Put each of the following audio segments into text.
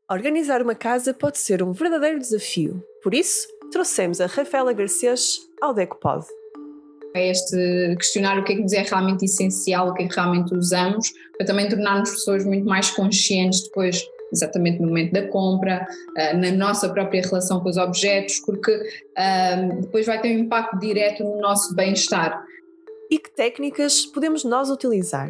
Organizar uma casa pode ser um verdadeiro desafio. Por isso, trouxemos a Rafaela Garcês ao DECPOD. É este questionar o que é que nos é realmente essencial, o que é que realmente usamos, para também tornarmos pessoas muito mais conscientes depois, exatamente no momento da compra, na nossa própria relação com os objetos, porque depois vai ter um impacto direto no nosso bem-estar. E que técnicas podemos nós utilizar?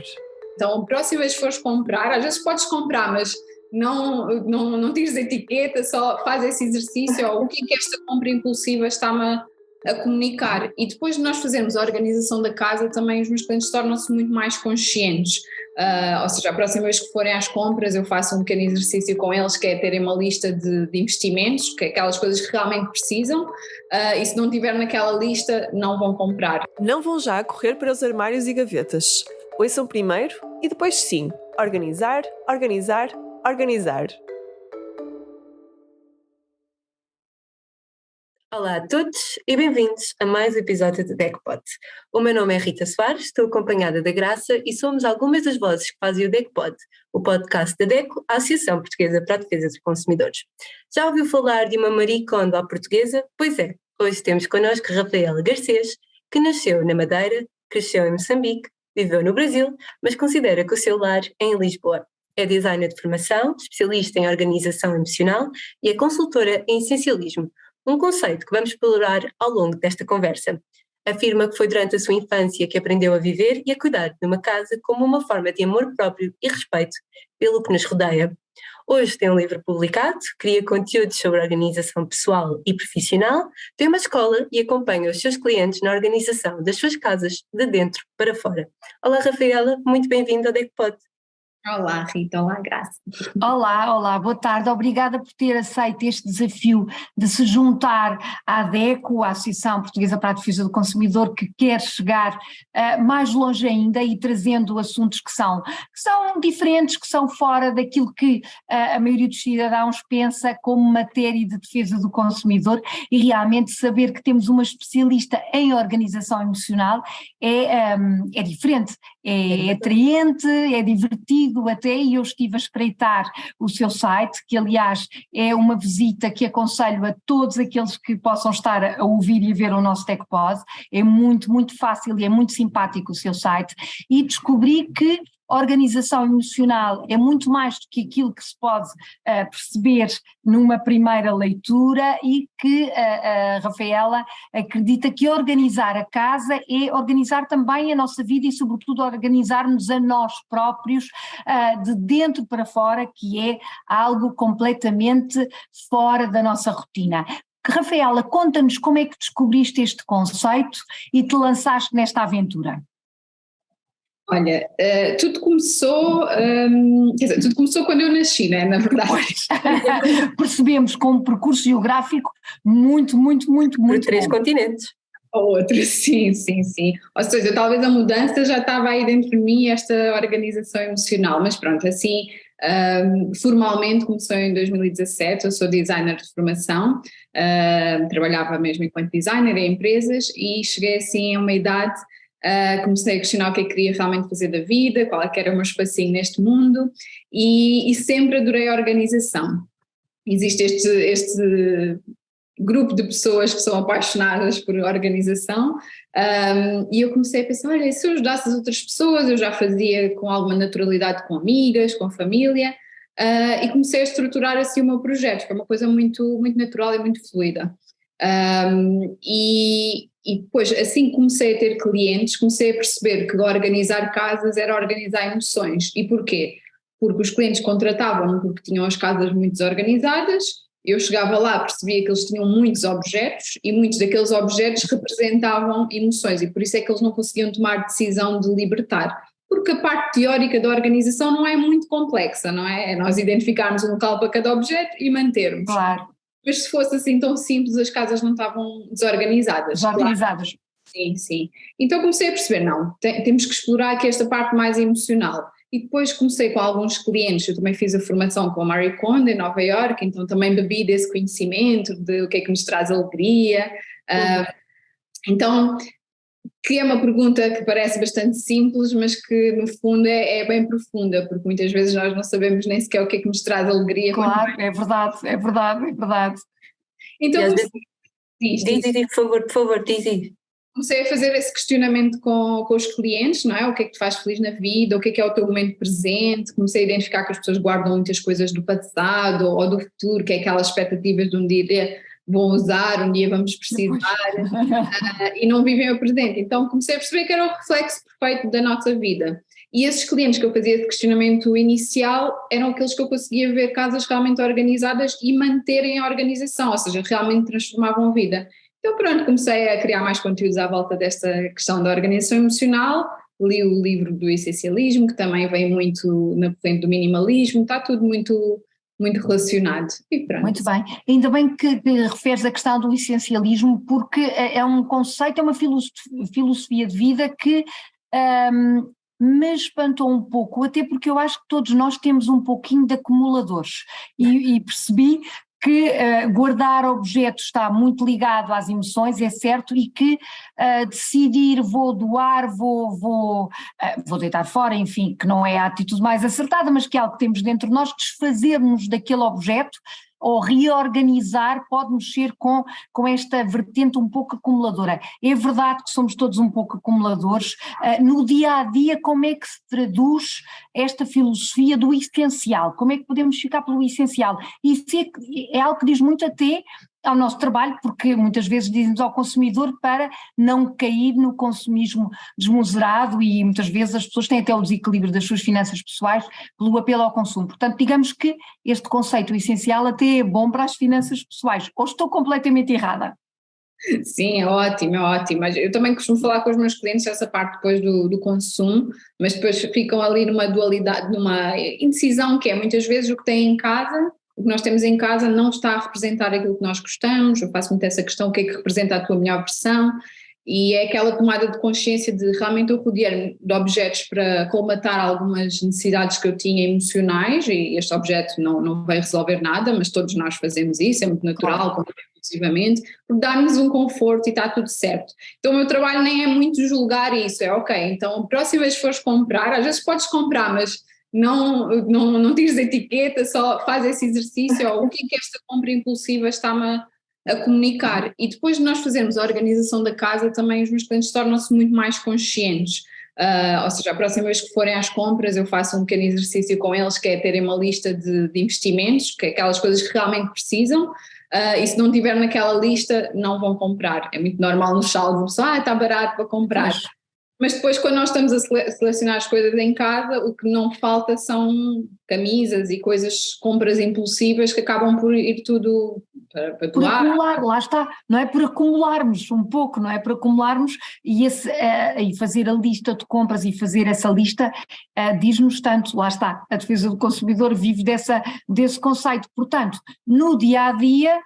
Então, a próxima vez que fores comprar, às vezes podes comprar, mas não tires etiqueta, só faz esse exercício, ou o que é que esta compra impulsiva está-me a comunicar. E depois de nós fazermos a organização da casa, também os meus clientes tornam-se muito mais conscientes. Ou seja, a próxima vez que forem às compras, eu faço um pequeno exercício com eles, que é terem uma lista de investimentos, que é aquelas coisas que realmente precisam, e se não tiver naquela lista, não vão comprar. Não vão já correr para os armários e gavetas. Ouçam primeiro e depois sim. Organizar, organizar, organizar. Olá a todos e bem-vindos a mais um episódio do DECPOD. O meu nome é Rita Soares, estou acompanhada da Graça e somos algumas das vozes que fazem o DECPOD, o podcast da DECO, a Associação Portuguesa para a Defesa dos Consumidores. Já ouviu falar de uma Marie Kondo à portuguesa? Pois é, hoje temos connosco Rafaela Garcês, que nasceu na Madeira, cresceu em Moçambique, viveu no Brasil, mas considera que o seu lar é em Lisboa. É designer de formação, especialista em organização emocional e é consultora em essencialismo, um conceito que vamos explorar ao longo desta conversa. Afirma que foi durante a sua infância que aprendeu a viver e a cuidar de uma casa como uma forma de amor próprio e respeito pelo que nos rodeia. Hoje tem um livro publicado, cria conteúdos sobre organização pessoal e profissional, tem uma escola e acompanha os seus clientes na organização das suas casas de dentro para fora. Olá Rafaela, muito bem-vinda ao DECPOD. Olá Rita, olá Graça. Olá, boa tarde, obrigada por ter aceito este desafio de se juntar à DECO, a Associação Portuguesa para a Defesa do Consumidor, que quer chegar mais longe ainda e trazendo assuntos que são diferentes, que são fora daquilo que a maioria dos cidadãos pensa como matéria de defesa do consumidor, e realmente saber que temos uma especialista em organização emocional é diferente, é atraente, é divertido até, e eu estive a espreitar o seu site, que aliás é uma visita que aconselho a todos aqueles que possam estar a ouvir e a ver o nosso DECPOD. É muito, muito fácil e é muito simpático o seu site, e descobri que a organização emocional é muito mais do que aquilo que se pode perceber numa primeira leitura, e que a Rafaela acredita que organizar a casa é organizar também a nossa vida e sobretudo organizar-nos a nós próprios de dentro para fora, que é algo completamente fora da nossa rotina. Rafaela, conta-nos como é que descobriste este conceito e te lançaste nesta aventura. Olha, tudo começou quando eu nasci, né, na verdade. Percebemos com um percurso geográfico muito Por 3 bom. continentes. Outro, sim. Ou seja, talvez a mudança já estava aí dentro de mim, esta organização emocional, mas pronto, assim, formalmente começou em 2017, eu sou designer de formação, trabalhava mesmo enquanto designer em empresas e cheguei assim a uma idade. Comecei a questionar o que eu queria realmente fazer da vida, qual é que era o meu espacinho neste mundo, e sempre adorei a organização. Existe este grupo de pessoas que são apaixonadas por organização, e eu comecei a pensar, olha, se eu ajudasse as outras pessoas, eu já fazia com alguma naturalidade com amigas, com família, e comecei a estruturar assim o meu projeto, foi uma coisa muito, muito natural e muito fluida. E depois, assim que comecei a ter clientes, comecei a perceber que organizar casas era organizar emoções. E porquê? Porque os clientes contratavam-me porque tinham as casas muito desorganizadas, eu chegava lá, percebia que eles tinham muitos objetos e muitos daqueles objetos representavam emoções, e por isso é que eles não conseguiam tomar decisão de libertar. Porque a parte teórica da organização não é muito complexa, não é? É nós identificarmos um local para cada objeto e mantermos. Claro. Mas se fosse assim tão simples, as casas não estavam desorganizadas. Desorganizadas. Claro. Sim. Então comecei a perceber, não, temos que explorar aqui esta parte mais emocional. E depois comecei com alguns clientes, eu também fiz a formação com a Marie Kondo em Nova Iorque, então também bebi desse conhecimento de o que é que nos traz alegria. Então que é uma pergunta que parece bastante simples, mas que no fundo é bem profunda, porque muitas vezes nós não sabemos nem sequer o que é que nos traz alegria. Claro, é verdade, é verdade, é verdade. Então, E às vezes, diz. por favor, diz. Comecei a fazer esse questionamento com os clientes, não é? O que é que te faz feliz na vida, o que é o teu momento presente. Comecei a identificar que as pessoas guardam muitas coisas do passado ou do futuro, que é aquelas expectativas de um dia vão usar, um dia vamos precisar, e não vivem o presente. Então comecei a perceber que era o reflexo perfeito da nossa vida. E esses clientes que eu fazia de questionamento inicial eram aqueles que eu conseguia ver casas realmente organizadas e manterem a organização, ou seja, realmente transformavam a vida. Então pronto, comecei a criar mais conteúdos à volta desta questão da organização emocional, li o livro do essencialismo, que também vem muito na corrente do minimalismo, está tudo muito relacionado. E pronto. Muito bem, ainda bem que referes a questão do essencialismo, porque é um conceito, é uma filosofia de vida que me espantou um pouco, até porque eu acho que todos nós temos um pouquinho de acumuladores e percebi que guardar objetos está muito ligado às emoções, é certo, e que decidir vou doar, vou deitar fora, enfim, que não é a atitude mais acertada, mas que é algo que temos dentro de nós, desfazermos daquele objeto ou reorganizar pode mexer com esta vertente um pouco acumuladora. É verdade que somos todos um pouco acumuladores. No dia a dia, como é que se traduz esta filosofia do essencial? Como é que podemos ficar pelo essencial? Isso é algo que diz muito até ao nosso trabalho, porque muitas vezes dizemos ao consumidor para não cair no consumismo desmesurado e muitas vezes as pessoas têm até o desequilíbrio das suas finanças pessoais pelo apelo ao consumo. Portanto, digamos que este conceito essencial até é bom para as finanças pessoais. Ou estou completamente errada? Sim, é ótimo, é ótimo. Mas eu também costumo falar com os meus clientes essa parte depois do consumo, mas depois ficam ali numa dualidade, numa indecisão que é muitas vezes o que têm em casa. O que nós temos em casa não está a representar aquilo que nós gostamos. Eu faço muito essa questão, o que é que representa a tua melhor versão, e é aquela tomada de consciência de realmente eu rodear-me de objetos para colmatar algumas necessidades que eu tinha emocionais, e este objeto não vai resolver nada, mas todos nós fazemos isso, é muito natural, Claro. compulsivamente, por dar-nos um conforto e está tudo certo. Então o meu trabalho nem é muito julgar isso, é ok, então a próxima vez que fores comprar, às vezes podes comprar, mas não tires etiqueta, só faz esse exercício, ou o que é que esta compra impulsiva está-me a comunicar. E depois de nós fazermos a organização da casa, também os meus clientes tornam-se muito mais conscientes. Ou seja, a próxima vez que forem às compras eu faço um pequeno exercício com eles, que é terem uma lista de investimentos, que é aquelas coisas que realmente precisam, e se não tiver naquela lista não vão comprar. É muito normal nos saldos, está barato para comprar. Mas depois, quando nós estamos a selecionar as coisas em casa, o que não falta são camisas e coisas, compras impulsivas que acabam por ir tudo para Por doar. acumular, lá está, não é por acumularmos um pouco, não é por acumularmos e fazer a lista de compras e fazer essa lista diz-nos tanto, lá está, a defesa do consumidor vive desse conceito, portanto, no dia-a-dia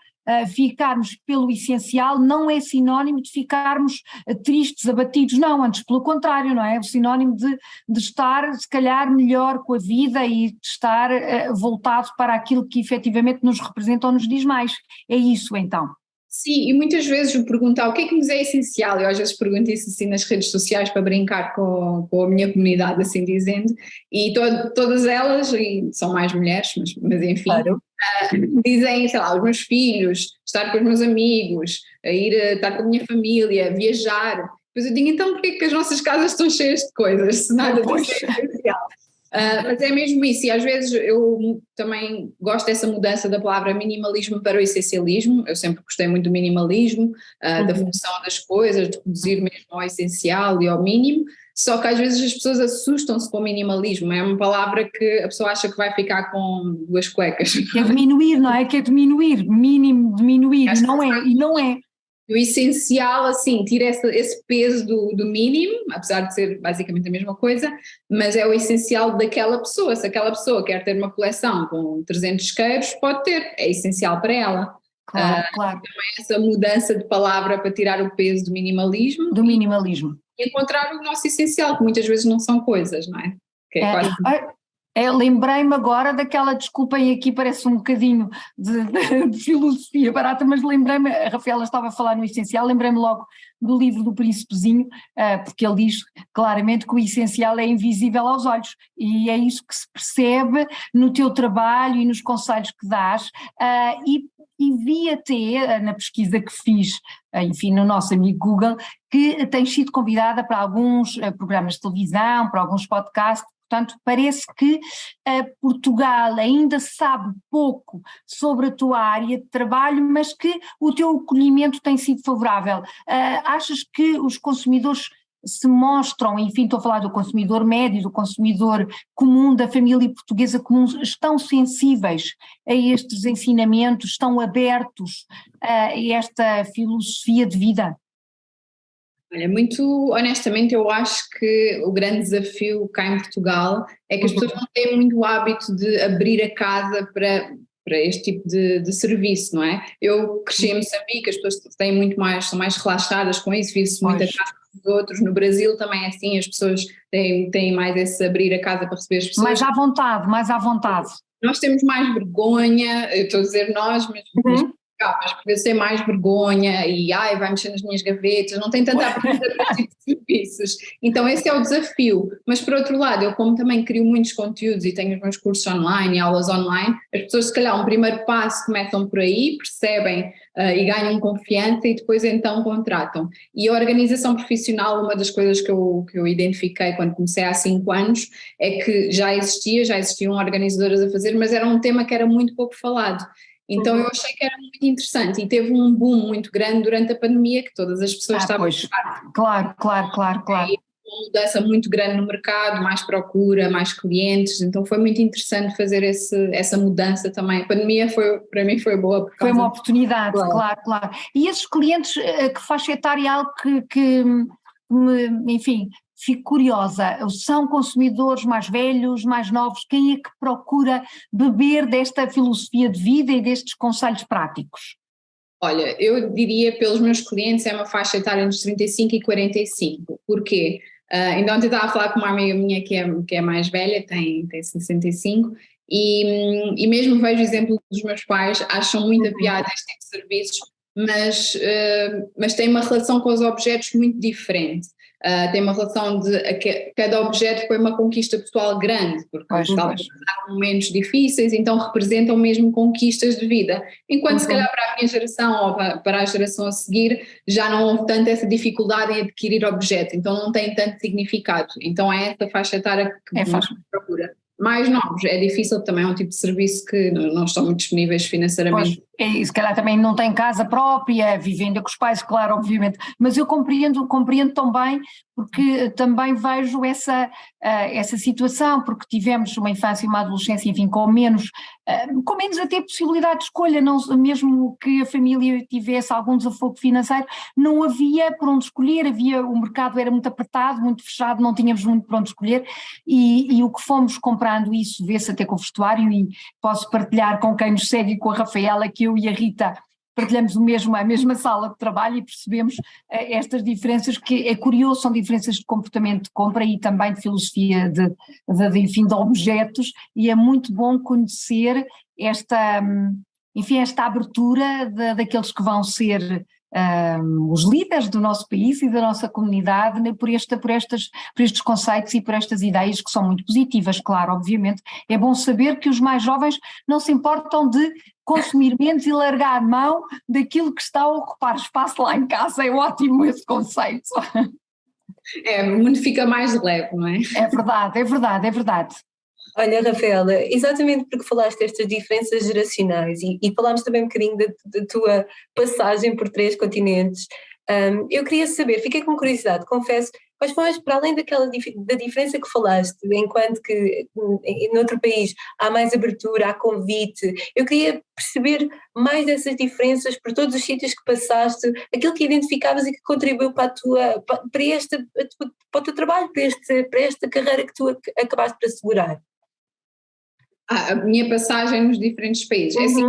ficarmos pelo essencial não é sinónimo de ficarmos tristes, abatidos, não, antes pelo contrário, não é? É o sinónimo de estar se calhar melhor com a vida e de estar voltado para aquilo que efetivamente nos representa ou nos diz mais, é isso então. Sim, e muitas vezes eu pergunto o que é que nos é essencial, eu às vezes pergunto isso assim nas redes sociais para brincar com a minha comunidade, assim dizendo, e todas elas, e são mais mulheres, mas enfim, claro. Dizem, sei lá, os meus filhos, estar com os meus amigos, estar com a minha família, viajar. Depois eu digo, então porquê que as nossas casas estão cheias de coisas, se nada disso é essencial? Mas é mesmo isso, e às vezes eu também gosto dessa mudança da palavra minimalismo para o essencialismo. Eu sempre gostei muito do minimalismo, da função das coisas, de reduzir mesmo ao essencial e ao mínimo, só que às vezes as pessoas assustam-se com o minimalismo, é uma palavra que a pessoa acha que vai ficar com duas cuecas. Quer diminuir, não é? Quer diminuir, mínimo diminuir, e não é. O essencial, assim, tira esse peso do mínimo, apesar de ser basicamente a mesma coisa, mas é o essencial daquela pessoa. Se aquela pessoa quer ter uma coleção com 300 isqueiros, pode ter, é essencial para ela. Claro, claro. Então é essa mudança de palavra para tirar o peso do minimalismo. Do minimalismo. E encontrar o nosso essencial, que muitas vezes não são coisas, não é? Que é quase... Lembrei-me agora daquela, desculpem aqui, parece um bocadinho de filosofia barata, mas lembrei-me, a Rafaela estava a falar no essencial, lembrei-me logo do livro do Príncipezinho, porque ele diz claramente que o essencial é invisível aos olhos, e é isso que se percebe no teu trabalho e nos conselhos que dás, e vi até na pesquisa que fiz, enfim, no nosso amigo Google, que tens sido convidada para alguns programas de televisão, para alguns podcasts. Portanto, parece que Portugal ainda sabe pouco sobre a tua área de trabalho, mas que o teu acolhimento tem sido favorável. Achas que os consumidores se mostram, enfim, estou a falar do consumidor médio, do consumidor comum, da família portuguesa comum, estão sensíveis a estes ensinamentos, estão abertos a esta filosofia de vida? Olha, muito honestamente, eu acho que o grande desafio cá em Portugal é que as pessoas não têm muito hábito de abrir a casa para este tipo de serviço, não é? Eu cresci em Moçambique, as pessoas têm muito mais, são mais relaxadas com isso, vive-se muito a casa dos outros. No Brasil também é assim, as pessoas têm mais esse abrir a casa para receber as pessoas. Mais à vontade, mais à vontade. Nós temos mais vergonha, eu estou a dizer nós, mas por vezes tem mais vergonha e vai mexer nas minhas gavetas, não tem tanta abertura para este tipo de serviços. Então esse é o desafio. Mas por outro lado, eu como também crio muitos conteúdos e tenho os meus cursos online e aulas online, as pessoas se calhar um primeiro passo começam por aí, percebem e ganham confiança e depois então contratam. E a organização profissional, uma das coisas que eu identifiquei quando comecei há 5 anos, é que já existiam organizadoras a fazer, mas era um tema que era muito pouco falado. Então eu achei que era muito interessante e teve um boom muito grande durante a pandemia, que todas as pessoas estavam a Claro. uma mudança muito grande no mercado, mais procura, mais clientes, então foi muito interessante fazer essa mudança também. A pandemia para mim foi boa. Foi uma oportunidade, claro. E esses clientes, que faixa etária é algo que enfim, fico curiosa, são consumidores mais velhos, mais novos, quem é que procura beber desta filosofia de vida e destes conselhos práticos? Olha, eu diria pelos meus clientes é uma faixa etária entre 35 e 45, porquê? Ainda ontem estava a falar com uma amiga minha que é mais velha, tem 65, e mesmo vejo o exemplo dos meus pais, acham muita piada este tipo de serviços, mas têm uma relação com os objetos muito diferente. Tem uma relação de cada objeto foi uma conquista pessoal grande, porque passaram momentos difíceis, então representam mesmo conquistas de vida, enquanto se calhar para a minha geração ou para a geração a seguir já não houve tanto essa dificuldade em adquirir objetos, então não tem tanto significado, então é essa faixa etária que procura. Mais novos, é difícil, também é um tipo de serviço que não estão muito disponíveis financeiramente. E se calhar também não tem casa própria, vivenda com os pais, claro, obviamente, mas eu compreendo tão bem, porque também vejo essa situação, porque tivemos uma infância e uma adolescência, enfim, com menos até possibilidade de escolha, não, mesmo que a família tivesse algum desafogo financeiro, não havia por onde escolher, o mercado era muito apertado, muito fechado, não tínhamos muito por onde escolher, e o que fomos comprando, isso vê-se até com o vestuário, e posso partilhar com quem nos segue e com a Rafaela que eu e a Rita partilhamos a mesma sala de trabalho e percebemos estas diferenças, que é curioso, são diferenças de comportamento de compra e também de filosofia de objetos, e é muito bom conhecer esta abertura daqueles que vão ser os líderes do nosso país e da nossa comunidade, né, por estes conceitos e por estas ideias que são muito positivas, claro, obviamente. É bom saber que os mais jovens não se importam de consumir menos e largar a mão daquilo que está a ocupar espaço lá em casa. É ótimo esse conceito. O mundo fica mais leve, não é? É verdade. Olha, Rafaela, exatamente porque falaste destas diferenças geracionais e falámos também um bocadinho da tua passagem por 3 continentes, eu queria saber, fiquei com curiosidade, confesso, quais foram, para além da diferença que falaste, enquanto que noutro país há mais abertura, há convite, eu queria perceber mais dessas diferenças por todos os sítios que passaste, aquilo que identificavas e que contribuiu para o teu trabalho, para esta carreira que tu acabaste por assegurar. A minha passagem nos diferentes países. É assim,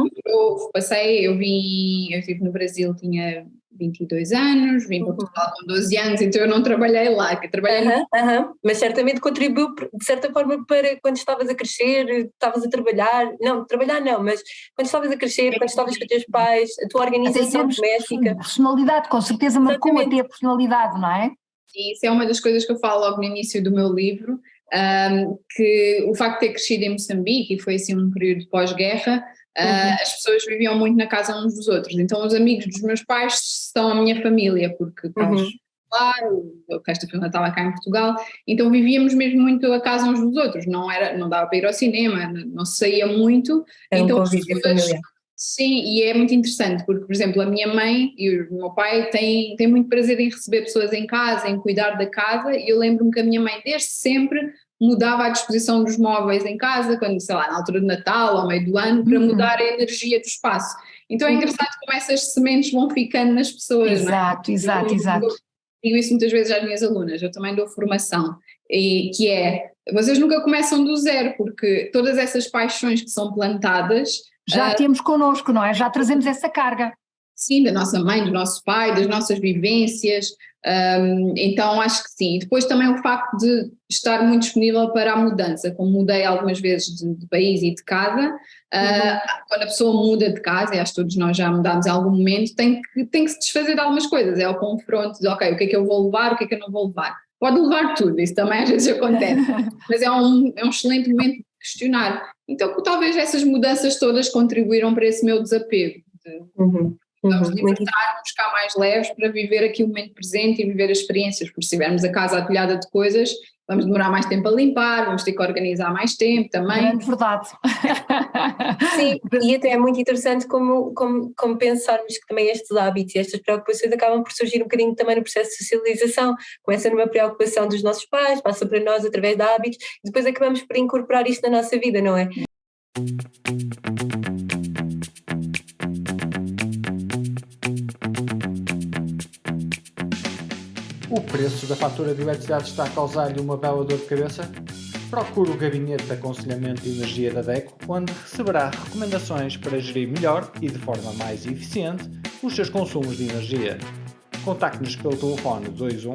eu estive no Brasil, tinha 22 anos, vim para Portugal com 12 anos, então eu não trabalhei lá, que trabalhei Mas certamente contribuiu de certa forma para quando estavas a crescer, estavas a trabalhar não, mas quando estavas a crescer, quando estavas com os teus pais, a tua organização doméstica. Personalidade, com certeza marcou até a personalidade, não é? E isso é uma das coisas que eu falo logo no início do meu livro, que o facto de ter crescido em Moçambique, e foi assim um período pós-guerra, as pessoas viviam muito na casa uns dos outros, então os amigos dos meus pais são a minha família, porque lá, o resto da família estava cá em Portugal, então vivíamos mesmo muito a casa uns dos outros, não dava para ir ao cinema, não se saía muito. Era então um convívio familiar. Sim, e é muito interessante, porque, por exemplo, a minha mãe e o meu pai têm muito prazer em receber pessoas em casa, em cuidar da casa, e eu lembro-me que a minha mãe desde sempre mudava a disposição dos móveis em casa, quando, sei lá, na altura de Natal, ao meio do ano, para mudar a energia do espaço. Então é engraçado como essas sementes vão ficando nas pessoas, exato, não é? Exato. Eu digo isso muitas vezes às minhas alunas, eu também dou formação, que é, vocês nunca começam do zero, porque todas essas paixões que são plantadas… Já temos connosco, não é? Já trazemos essa carga. Sim, da nossa mãe, do nosso pai, das nossas vivências, então acho que sim. E depois também o facto de estar muito disponível para a mudança, como mudei algumas vezes de país e de casa, quando a pessoa muda de casa, e acho que todos nós já mudámos em algum momento, tem que se desfazer de algumas coisas, é o confronto de ok, o que é que eu vou levar, o que é que eu não vou levar. Pode levar tudo, isso também às vezes acontece, mas é um excelente momento de questionar. Então talvez essas mudanças todas contribuíram para esse meu desapego. Vamos libertar, buscar mais leves para viver aqui o momento presente e viver as experiências, porque se tivermos a casa atulhada de coisas, vamos demorar mais tempo a limpar, vamos ter que organizar mais tempo também. Grande verdade. Sim, e até é muito interessante como pensarmos que também estes hábitos e estas preocupações acabam por surgir um bocadinho também no processo de socialização. Começa numa preocupação dos nossos pais, passa para nós através de hábitos, e depois acabamos por incorporar isto na nossa vida, não é? O preço da fatura de eletricidade está a causar-lhe uma bela dor de cabeça? Procure o Gabinete de Aconselhamento de Energia da DECO, onde receberá recomendações para gerir melhor e de forma mais eficiente os seus consumos de energia. Contacte-nos pelo telefone 21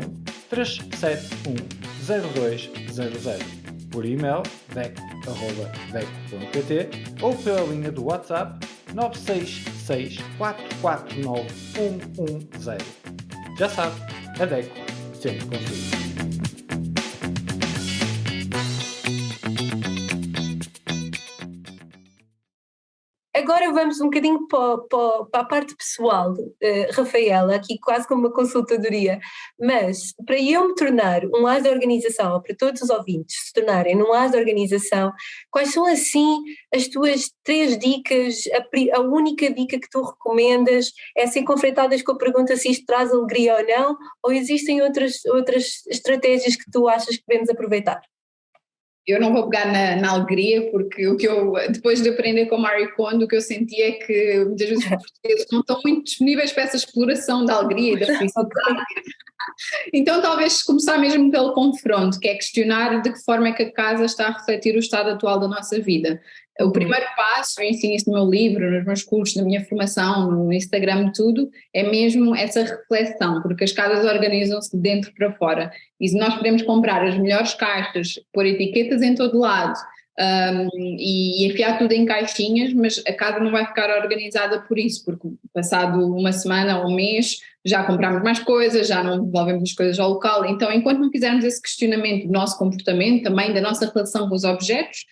371 0200, por e-mail deco@deco.pt ou pela linha do WhatsApp 966 449 110. Já sabe, a DECO sempre consigo. Agora vamos um bocadinho para a parte pessoal, Rafaela, aqui quase como uma consultadoria, mas para eu me tornar um as de organização, ou para todos os ouvintes se tornarem um as de organização, quais são assim as tuas 3 dicas, a única dica que tu recomendas é ser confrontadas com a pergunta se isto traz alegria ou não, ou existem outras estratégias que tu achas que devemos aproveitar? Eu não vou pegar na alegria, porque depois de aprender com Marie Kondo, o que eu senti é que muitas vezes os portugueses não estão muito disponíveis para essa exploração da alegria e da felicidade. Então talvez começar mesmo pelo confronto, que é questionar de que forma é que a casa está a refletir o estado atual da nossa vida. O primeiro passo, eu ensino isso no meu livro, nos meus cursos, na minha formação, no Instagram, tudo, é mesmo essa reflexão, porque as casas organizam-se de dentro para fora. E se nós podemos comprar as melhores caixas, pôr etiquetas em todo lado e enfiar tudo em caixinhas, mas a casa não vai ficar organizada por isso, porque passado uma semana ou um mês já compramos mais coisas, já não devolvemos as coisas ao local. Então, enquanto não fizermos esse questionamento do nosso comportamento, também da nossa relação com os objetos,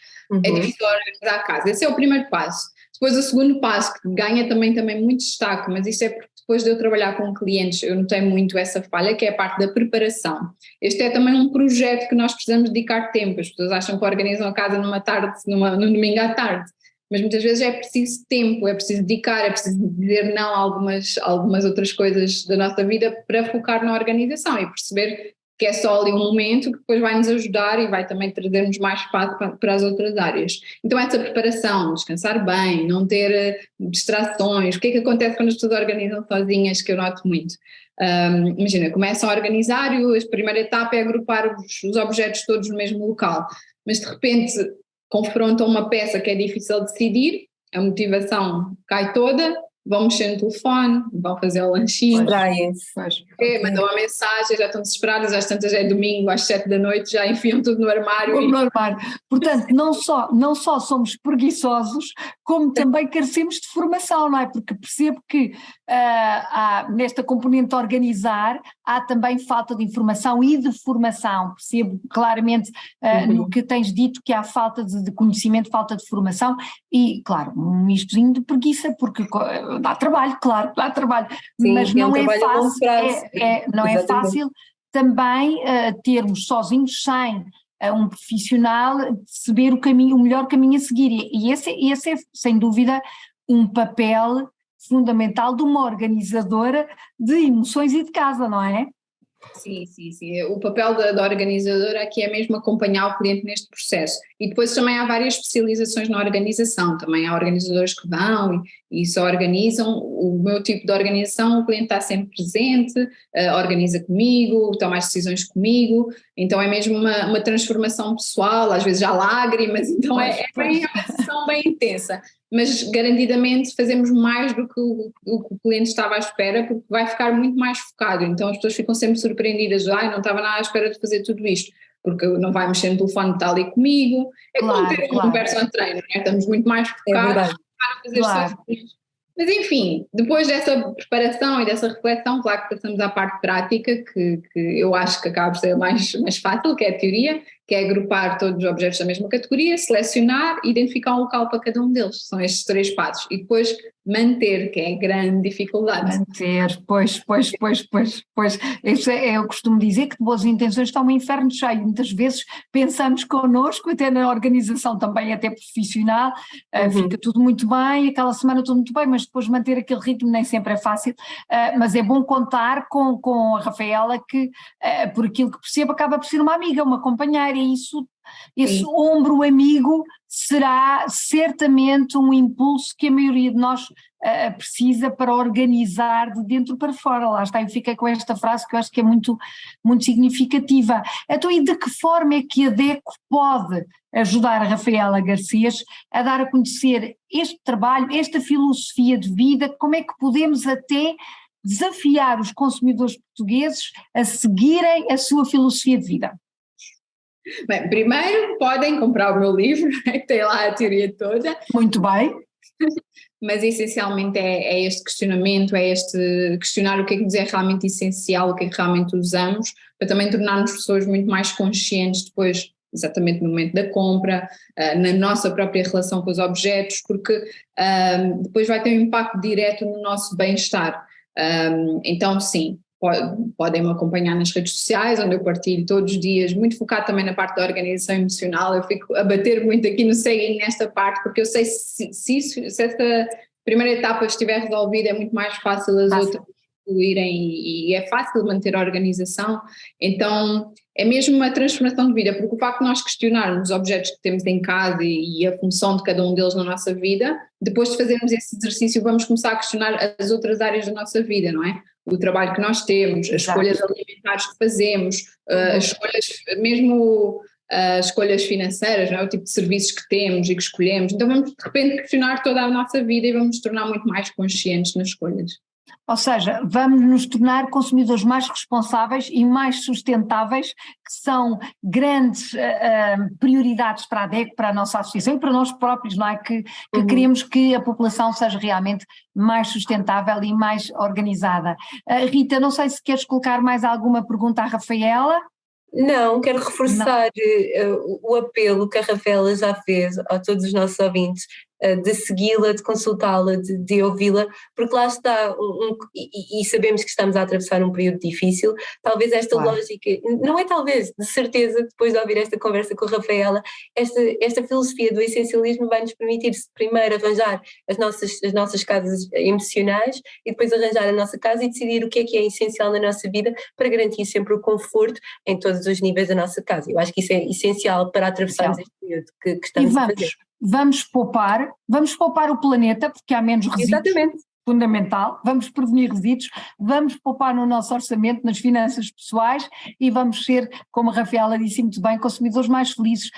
é difícil organizar a casa. Esse é o primeiro passo. Depois o segundo passo, que ganha também muito destaque, mas isso é porque depois de eu trabalhar com clientes eu notei muito essa falha, que é a parte da preparação. Este é também um projeto que nós precisamos dedicar tempo. As pessoas acham que organizam a casa numa tarde, no domingo à tarde, mas muitas vezes é preciso tempo, é preciso dedicar, é preciso dizer não a algumas outras coisas da nossa vida para focar na organização e perceber que é só ali um momento que depois vai nos ajudar e vai também trazer-nos mais espaço para as outras áreas. Então essa preparação, descansar bem, não ter distrações, o que é que acontece quando as pessoas organizam sozinhas, que eu noto muito? Imagina, começam a organizar e a primeira etapa é agrupar os objetos todos no mesmo local, mas de repente confrontam uma peça que é difícil de decidir, a motivação cai toda vão mexer no telefone, vão fazer o lanchinho, mandam uma mensagem, já estão desesperadas, às tantas já é domingo, às 7 da noite, já enfiam tudo no armário. Portanto, não só somos preguiçosos, como também carecemos de formação, não é? Porque percebo que nesta componente de organizar há também falta de informação e de formação. Percebo claramente no que tens dito que há falta de conhecimento, falta de formação e, claro, um mistozinho de preguiça, porque dá trabalho, claro, dá trabalho, sim, mas não é fácil, não é Exatamente. fácil também termos sozinhos, sem um profissional, perceber o melhor caminho a seguir, e esse é sem dúvida um papel fundamental de uma organizadora de emoções e de casa, não é? Sim. O papel da organizadora aqui é mesmo acompanhar o cliente neste processo. E depois também há várias especializações na organização, também há organizadores que vão e só organizam. O meu tipo de organização, o cliente está sempre presente, organiza comigo, toma as decisões comigo, então é mesmo uma transformação pessoal, às vezes há lágrimas, então é uma sessão bem intensa. Mas garantidamente fazemos mais do que o cliente estava à espera, porque vai ficar muito mais focado, então as pessoas ficam sempre surpreendidas, não estava nada à espera de fazer tudo isto, porque não vai mexer no telefone, está ali comigo, como ter um personal trainer, estamos muito mais focados para fazer sozinhos. Mas enfim, depois dessa preparação e dessa reflexão, claro que passamos à parte prática, que eu acho que acaba por ser mais fácil, que é a teoria, que é agrupar todos os objetos da mesma categoria, selecionar e identificar um local para cada um deles. São estes 3 passos. E depois manter, que é a grande dificuldade. Manter, pois. Isso eu costumo dizer que de boas intenções está um inferno cheio. Muitas vezes pensamos connosco, até na organização também, até profissional, fica tudo muito bem, aquela semana tudo muito bem, mas depois manter aquele ritmo nem sempre é fácil, mas é bom contar com a Rafaela que, por aquilo que percebo, acaba por ser uma amiga, uma companheira, e esse ombro amigo será certamente um impulso que a maioria de nós precisa para organizar de dentro para fora. Lá está, eu fiquei com esta frase que eu acho que é muito, muito significativa. Então, e de que forma é que a DECO pode ajudar a Rafaela Garcês a dar a conhecer este trabalho, esta filosofia de vida? Como é que podemos até desafiar os consumidores portugueses a seguirem a sua filosofia de vida? Bem, primeiro podem comprar o meu livro, que tem lá a teoria toda. Muito bem. Mas essencialmente é este questionamento, é este questionar o que é que nos é realmente essencial, o que é que realmente usamos, para também tornarmos pessoas muito mais conscientes depois, exatamente no momento da compra, na nossa própria relação com os objetos, porque depois vai ter um impacto direto no nosso bem-estar. Então sim, podem-me acompanhar nas redes sociais, onde eu partilho todos os dias, muito focado também na parte da organização emocional. Eu fico a bater muito aqui no seguem nesta parte, porque eu sei se essa primeira etapa estiver resolvida, é muito mais fácil as outras fluírem e é fácil manter a organização. Então é mesmo uma transformação de vida, porque o facto de nós questionarmos os objetos que temos em casa e a função de cada um deles na nossa vida, depois de fazermos esse exercício vamos começar a questionar as outras áreas da nossa vida, não é? O trabalho que nós temos, as escolhas alimentares que fazemos, as escolhas, mesmo as escolhas financeiras, não é? O tipo de serviços que temos e que escolhemos. Então vamos de repente questionar toda a nossa vida e vamos nos tornar muito mais conscientes nas escolhas. Ou seja, vamos nos tornar consumidores mais responsáveis e mais sustentáveis, que são grandes prioridades para a DECO, para a nossa associação e para nós próprios, não é? Que queremos que a população seja realmente mais sustentável e mais organizada. Rita, não sei se queres colocar mais alguma pergunta à Rafaela. Não, quero reforçar o apelo que a Rafaela já fez a todos os nossos ouvintes, de segui-la, de consultá-la, de ouvi-la, porque lá está, e sabemos que estamos a atravessar um período difícil. Talvez esta lógica, não é talvez, de certeza, depois de ouvir esta conversa com a Rafaela, esta filosofia do essencialismo vai nos permitir primeiro arranjar as nossas casas emocionais e depois arranjar a nossa casa e decidir o que é essencial na nossa vida para garantir sempre o conforto em todos os níveis da nossa casa. Eu acho que isso é essencial para atravessarmos este período que estamos a fazer. Vamos poupar o planeta, porque há menos resíduos. Exatamente. fundamental, vamos prevenir resíduos, vamos poupar no nosso orçamento, nas finanças pessoais e vamos ser, como a Rafaela disse muito bem, consumidores mais felizes,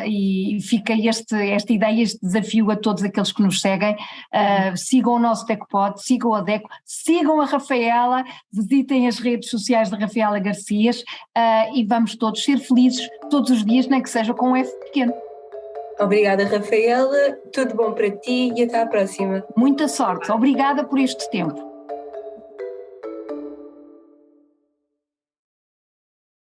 e fica esta ideia, este desafio a todos aqueles que nos seguem. Sigam o nosso DECOPOD, sigam a DECO, sigam a Rafaela, visitem as redes sociais da Rafaela Garcias, e vamos todos ser felizes todos os dias, nem que seja com um F pequeno. Obrigada, Rafaela, tudo bom para ti e até à próxima. Muita sorte, obrigada por este tempo.